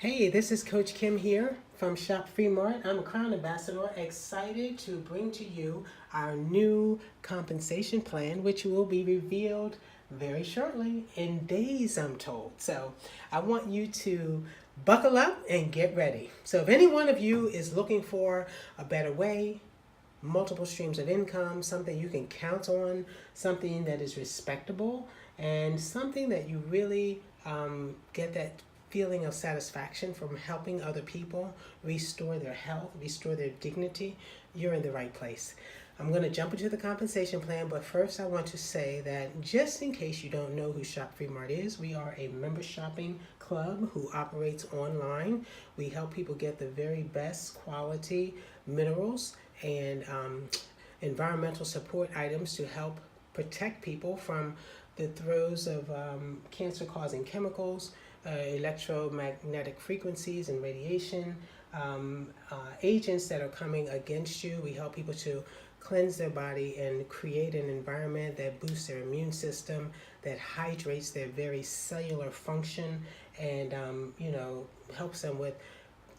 Hey, this is Coach Kim here from ShopFreeMart. I'm a Crown Ambassador, excited to bring to you our new compensation plan, which will be revealed very shortly, in days, I'm told. So I want you to buckle up and get ready. So if any one of you is looking for a better way, multiple streams of income, something you can count on, something that is respectable, and something that you really get that feeling of satisfaction from helping other people restore their health, restore their dignity, you're in the right place. I'm going to jump into the compensation plan, but first I want to say that just in case you don't know who Shop Free Mart is, we are a member shopping club who operates online. We help people get the very best quality minerals and environmental support items to help protect people from the throes of cancer-causing chemicals, electromagnetic frequencies and radiation, agents that are coming against you. We help people to cleanse their body and create an environment that boosts their immune system, that hydrates their very cellular function, and helps them with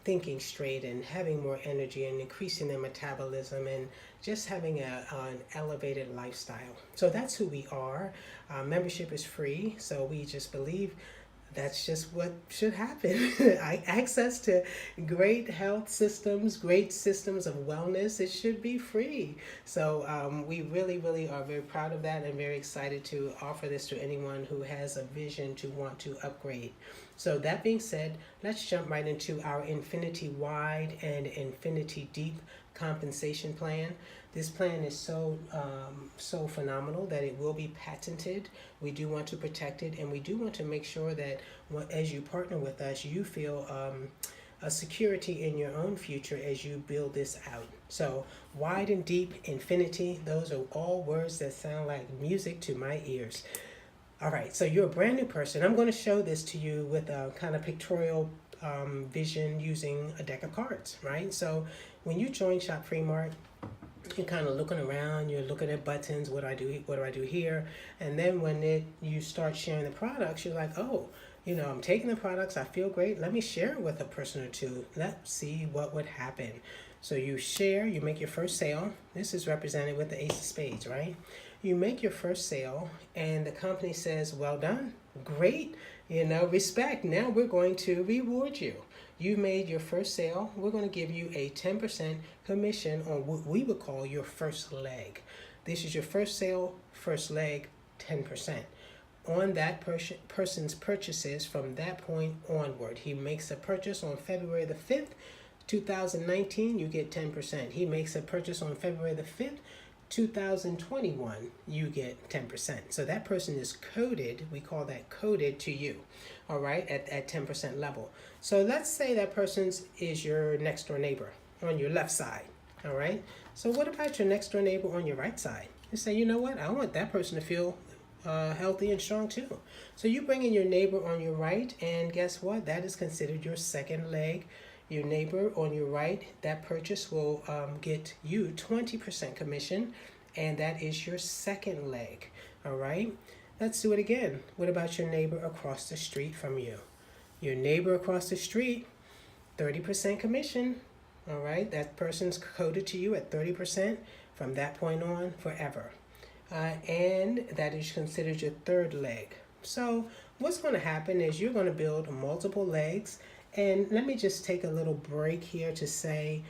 thinking straight and having more energy and increasing their metabolism and just having an elevated lifestyle. So that's who we are. Membership is free, so we just believe that's just what should happen. Access to great health systems, great systems of wellness, it should be free. So we really are very proud of that and very excited to offer this to anyone who has a vision to want to upgrade. So that being said, let's jump right into our infinity wide and infinity deep compensation plan. This plan is so phenomenal that it will be patented. We do want to protect it, and we do want to make sure that as you partner with us, you feel a security in your own future as you build this out. So wide and deep, infinity, those are all words that sound like music to my ears. All right, so you're a brand new person. I'm going to show this to you with a kind of pictorial vision using a deck of cards, right? So when you join Shop Free Mart, you're kind of looking around, you're looking at buttons, what do I do here? And then when you start sharing the products, you're like, oh, I'm taking the products, I feel great, let me share it with a person or two. Let's see what would happen. So you share, you make your first sale. This is represented with the Ace of Spades, right? You make your first sale and the company says, well done, great, respect. Now we're going to reward you. You made your first sale. We're going to give you a 10% commission on what we would call your first leg. This is your first sale, first leg, 10%. On that person's purchases from that point onward. He makes a purchase on February the 5th, 2019, you get 10%. He makes a purchase on February the 5th, 2021, you get 10%. So that person is coded, we call that coded to you, all right, at 10% level. So let's say that person is your next door neighbor on your left side, all right? So what about your next door neighbor on your right side? You say, you know what, I want that person to feel healthy and strong too. So you bring in your neighbor on your right, and guess what? That is considered your second leg. Your neighbor on your right, that purchase will get you 20% commission, and that is your second leg, all right? Let's do it again. What about your neighbor across the street from you? Your neighbor across the street, 30% commission, all right? That person's coded to you at 30% from that point on forever. And that is considered your third leg. So what's going to happen is you're going to build multiple legs. And let me just take a little break here to say,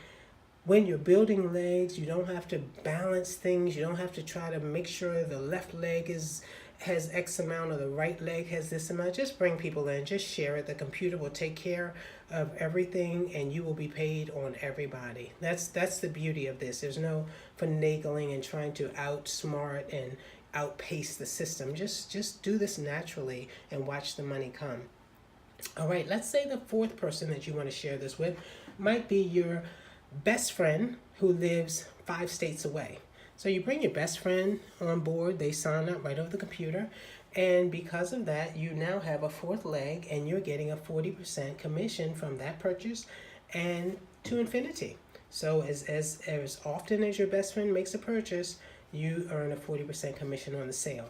when you're building legs, you don't have to balance things. You don't have to try to make sure the left leg has X amount or the right leg has this amount. Just bring people in, just share it. The computer will take care of everything and you will be paid on everybody. That's the beauty of this. There's no finagling and trying to outsmart and outpace the system. Just do this naturally and watch the money come. All right, let's say the fourth person that you want to share this with might be your best friend who lives 5 states away. So you bring your best friend on board, they sign up right over the computer, and because of that, you now have a fourth leg and you're getting a 40% commission from that purchase and to infinity. So as often as your best friend makes a purchase, you earn a 40% commission on the sale.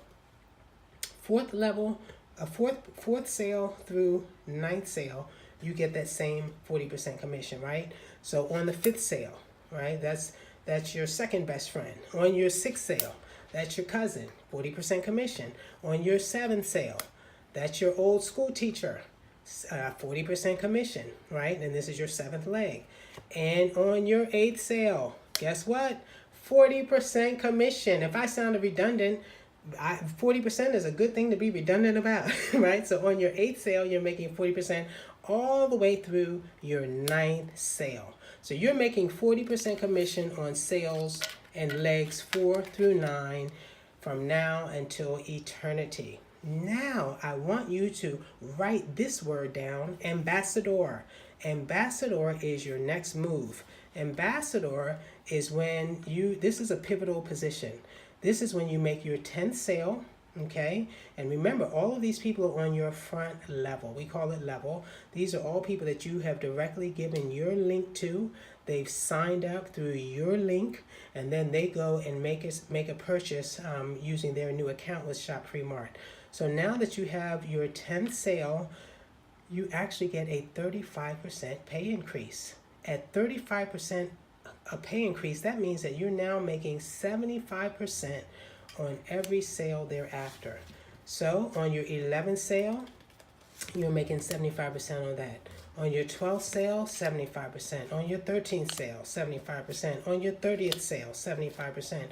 Fourth level, a fourth sale through ninth sale, you get that same 40% commission, right? So on the 5th sale, right, that's your second best friend. On your 6th sale, that's your cousin, 40% commission. On your 7th sale, that's your old school teacher, 40% commission, right? And this is your 7th leg. And on your 8th sale, guess what? 40% commission. If I sounded redundant, 40% is a good thing to be redundant about, right? So on your 8th sale, you're making 40% all the way through your 9th sale. So you're making 40% commission on sales and legs 4 through 9 from now until eternity. Now, I want you to write this word down, ambassador. Ambassador is your next move. Ambassador is when this is a pivotal position. This is when you make your 10th sale, okay? And remember, all of these people are on your front level. We call it level. These are all people that you have directly given your link to. They've signed up through your link, and then they go and make a purchase using their new account with ShopFreeMart. So now that you have your 10th sale, you actually get a 35% pay increase. At 35% a pay increase, that means that you're now making 75% on every sale thereafter. So on your 11th sale, you're making 75% on that. On your 12th sale, 75%. On your 13th sale, 75%. On your 30th sale, 75%.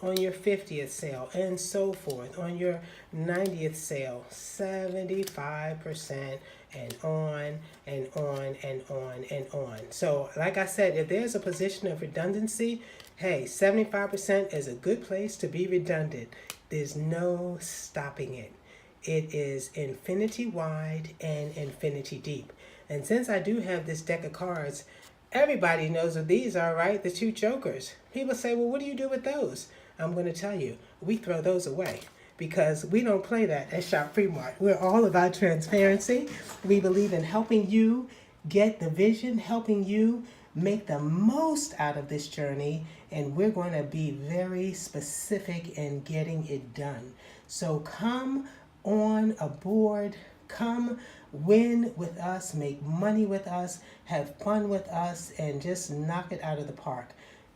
On your 50th sale, and so forth. On your 90th sale, 75%, and on and on and on and on. So like I said, if there's a position of redundancy, hey, 75% is a good place to be redundant. There's no stopping it. It is infinity wide and infinity deep. And since I do have this deck of cards, everybody knows what these are, right? The 2 jokers. People say, well, what do you do with those? I'm going to tell you, we throw those away because we don't play that at ShopFreeMart. We're all about transparency. We believe in helping you get the vision, helping you make the most out of this journey, and we're going to be very specific in getting it done. So come on aboard, come win with us, make money with us, have fun with us, and just knock it out of the park.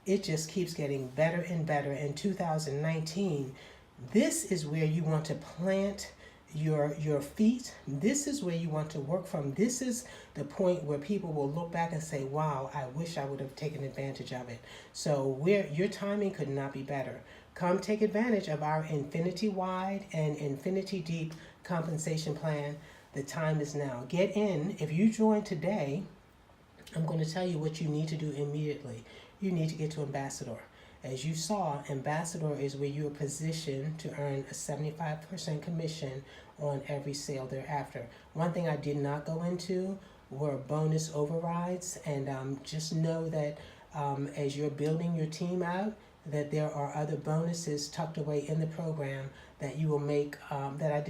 It just keeps getting better and better. In 2019, this is where you want to plant your feet. This is where you want to work from. This is the point where people will look back and say, wow, I wish I would have taken advantage of it. So your timing could not be better. Come take advantage of our infinity wide and infinity deep compensation plan. The time is now. Get in. If you join today, I'm going to tell you what you need to do immediately. You need to get to ambassador. As you saw, ambassador is where you are positioned to earn a 75% commission on every sale thereafter. One thing I did not go into were bonus overrides, and just know that as you're building your team out, that there are other bonuses tucked away in the program that you will make that I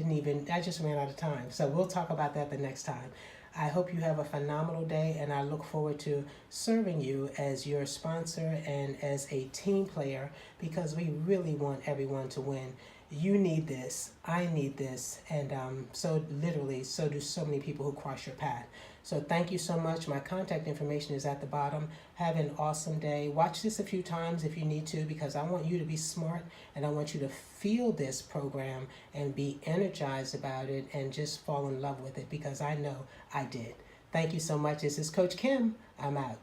just ran out of time. So we'll talk about that the next time. I hope you have a phenomenal day, and I look forward to serving you as your sponsor and as a team player, because we really want everyone to win. You need this, I need this, and so do so many people who cross your path. So thank you so much. My contact information is at the bottom. Have an awesome day. Watch this a few times if you need to, because I want you to be smart, and I want you to feel this program and be energized about it and just fall in love with it, because I know I did. Thank you so much. This is Coach Kim. I'm out.